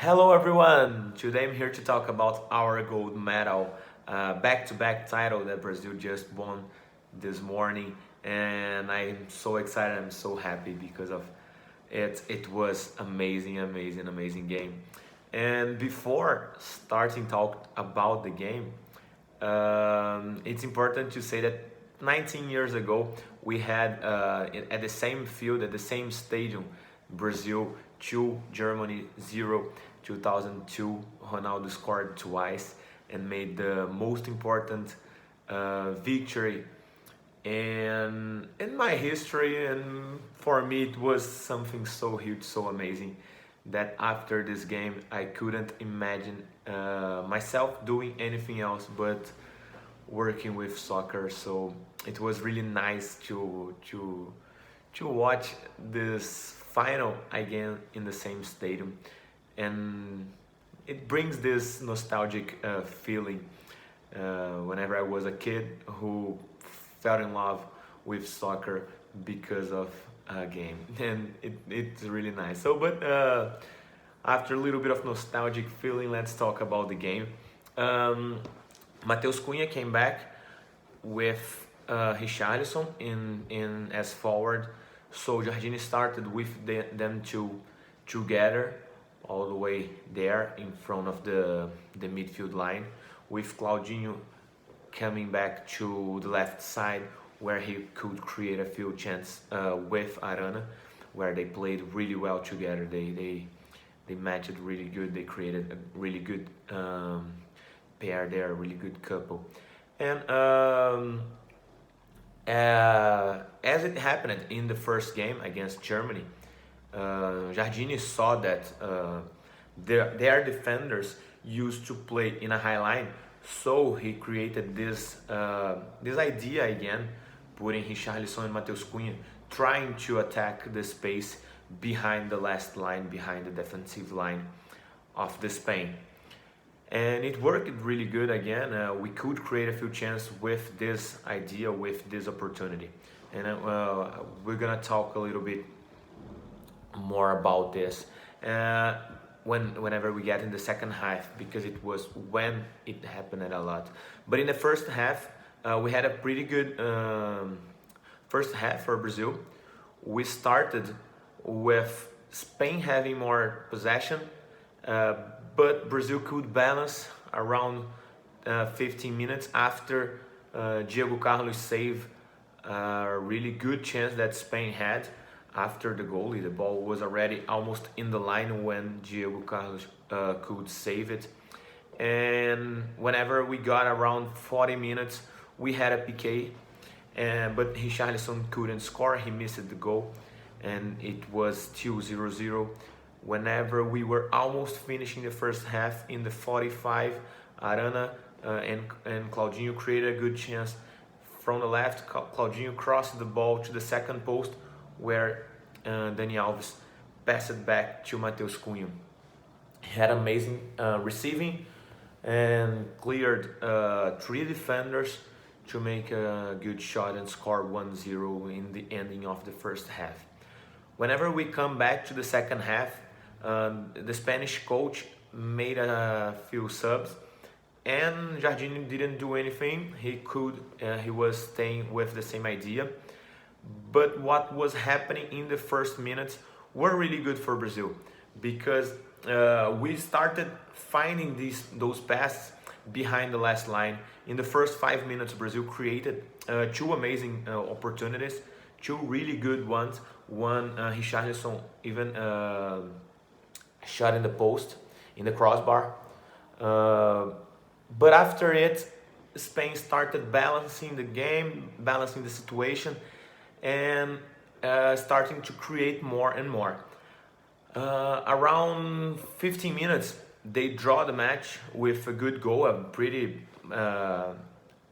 Hello everyone! Today I'm here to talk about our gold medal, back-to-back title that Brazil just won this morning, and I'm so excited. I'm so happy because of it. It was amazing game. And before starting talk about the game, it's important to say that 19 years ago we had at the same field, at the same stadium, Brazil 2, Germany 0. 2002, Ronaldo scored twice and made the most important victory in my history, and for me it was something so huge, so amazing, that after this game I couldn't imagine myself doing anything else but working with soccer. So it was really nice to watch this final again in the same stadium, and it brings this nostalgic feeling whenever I was a kid who fell in love with soccer because of a game, and it's really nice. So, but after a little bit of nostalgic feeling, let's talk about the game. Um, Matheus Cunha came back with Richarlison in as forward, so Jardine started with them two together all the way there in front of the midfield line, with Claudinho coming back to the left side where he could create a few chances with Arana, where they played really well together. They matched really good. They created a really good pair there, a really good couple. And as it happened in the first game against Germany, Jardine saw that their defenders used to play in a high line, so he created this idea again, putting Richarlison and Matheus Cunha trying to attack the space behind the last line, behind the defensive line of the Spain. And it worked really good again. We could create a few chances with this idea, with this opportunity. And we're gonna talk a little bit more about this whenever we get in the second half, because it was when it happened a lot. But in the first half, we had a pretty good first half for Brazil. We started with Spain having more possession, uh, but Brazil could balance around 15 minutes after Diego Carlos saved a really good chance that Spain had after the goalie. The ball was already almost in the line when Diego Carlos could save it. And whenever we got around 40 minutes, we had a PK, but Richarlison couldn't score. He missed the goal, and it was 2-0. Whenever we were almost finishing the first half in the 45, Arana and Claudinho created a good chance from the left. Claudinho crossed the ball to the second post, where Dani Alves passed it back to Matheus Cunha. He had amazing receiving and cleared three defenders to make a good shot and score 1-0 in the ending of the first half. Whenever we come back to the second half, the Spanish coach made a few subs, and Jardine didn't do anything. He was staying with the same idea. But what was happening in the first minutes were really good for Brazil, because we started finding those passes behind the last line. In the first 5 minutes, Brazil created two amazing opportunities, two really good ones. One, Richarlison even shot in the post, in the crossbar. But after it, Spain started balancing the game, balancing the situation, and starting to create more and more. Around 15 minutes, they draw the match with a good goal, a pretty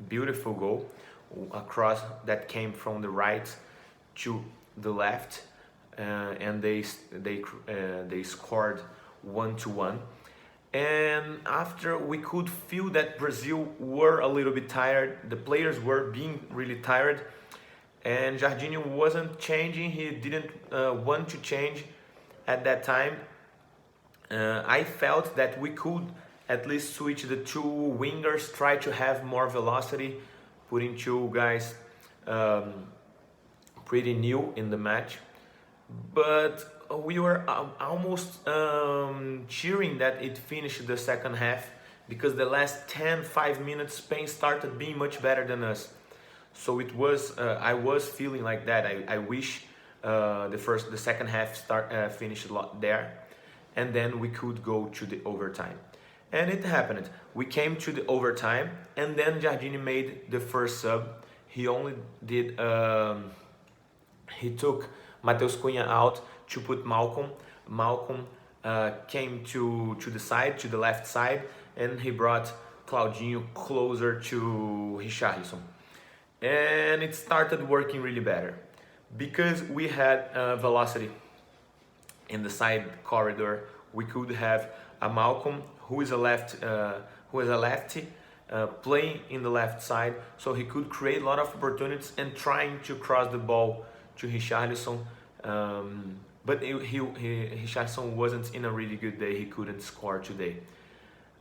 beautiful goal across that came from the right to the left, and they scored 1-1. And after, we could feel that Brazil were a little bit tired. The players were being really tired, and Jardine wasn't changing. He didn't want to change at that time. I felt that we could at least switch the two wingers, try to have more velocity, putting two guys um, pretty new in the match. But we were almost cheering that it finished the second half, because the last 5 minutes Spain started being much better than us. So it was I was feeling like that. I wish the second half finished a lot there, and then we could go to the overtime. And it happened. We came to the overtime, and then Jardine made the first sub. He only did he took Mateus Cunha out to put Malcolm. Malcolm came to the side, to the left side, and he brought Claudinho closer to Richarlison. And it started working really better because we had velocity in the side corridor. We could have a Malcolm who is a lefty playing in the left side, so he could create a lot of opportunities and trying to cross the ball to Richarlison. But Richarlison wasn't in a really good day. He couldn't score today.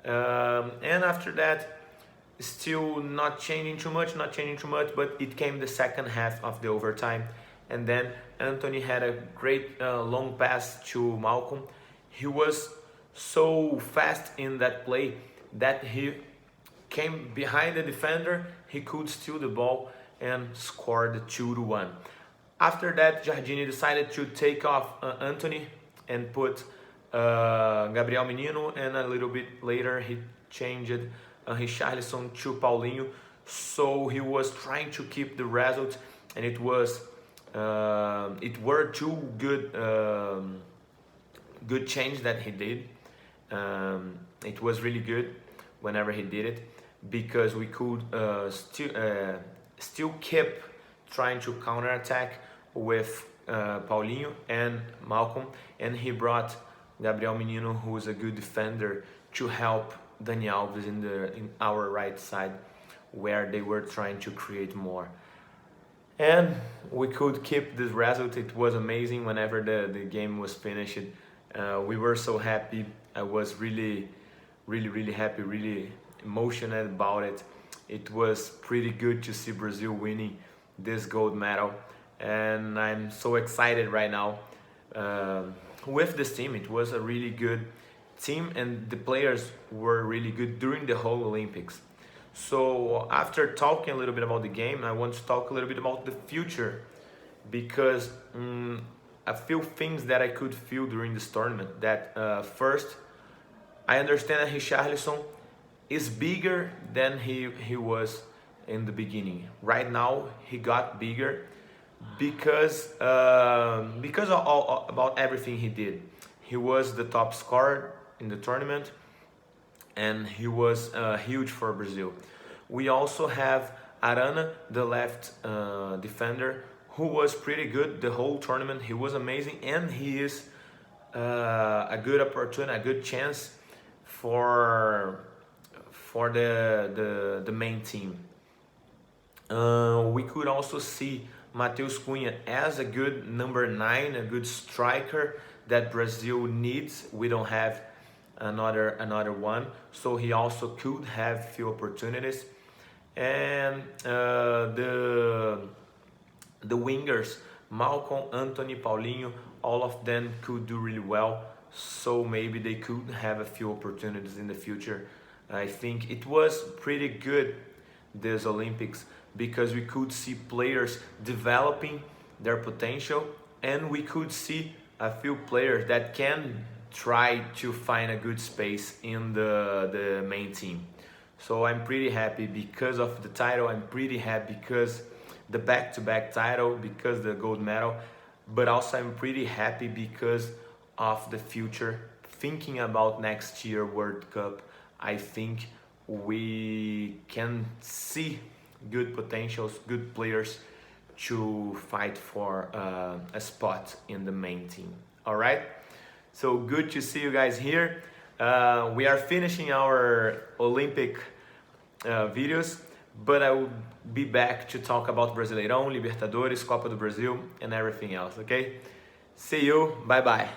And after that, still not changing too much, but it came the second half of the overtime. And then Antony had a great long pass to Malcolm. He was so fast in that play that he came behind the defender, he could steal the ball and score the 2-1. After that, Jardine decided to take off Antony and put Gabriel Menino, and a little bit later he changed Richarlison to Paulinho. So he was trying to keep the result, and it were two good change that he did. It was really good whenever he did it, because we could still keep trying to counterattack with Paulinho and Malcolm, and he brought Gabriel Menino, who is a good defender, to help Dani Alves in our right side, where they were trying to create more. And we could keep this result. It was amazing whenever the game was finished. We were so happy. I was really happy, really emotional about it. It was pretty good to see Brazil winning this gold medal, and I'm so excited right now with this team. It was a really good team, and the players were really good during the whole Olympics. So after talking a little bit about the game, I want to talk a little bit about the future, because a few things that I could feel during this tournament. That first, I understand that Richarlison is bigger than he was in the beginning. Right now, he got bigger because of all about everything he did. He was the top scorer in the tournament, and he was huge for Brazil. We also have Arana, the left defender, who was pretty good the whole tournament. He was amazing, and he is a good opportunity, a good chance for the main team. We could also see Mateus Cunha as a good number 9, a good striker that Brazil needs. We don't have another one, so he also could have few opportunities. And the wingers, Malcolm, Antony, Paulinho, all of them could do really well, so maybe they could have a few opportunities in the future. I think it was pretty good, this Olympics, because we could see players developing their potential, and we could see a few players that can try to find a good space in the main team. So I'm pretty happy because of the title. I'm pretty happy because the back-to-back title, because the gold medal, but also I'm pretty happy because of the future. Thinking about next year World Cup, I think we can see good potentials, good players to fight for a spot in the main team. All right, so good to see you guys here. We are finishing our Olympic videos, but I will be back to talk about Brasileirão, Libertadores, Copa do Brasil, and everything else, okay? See you, bye bye.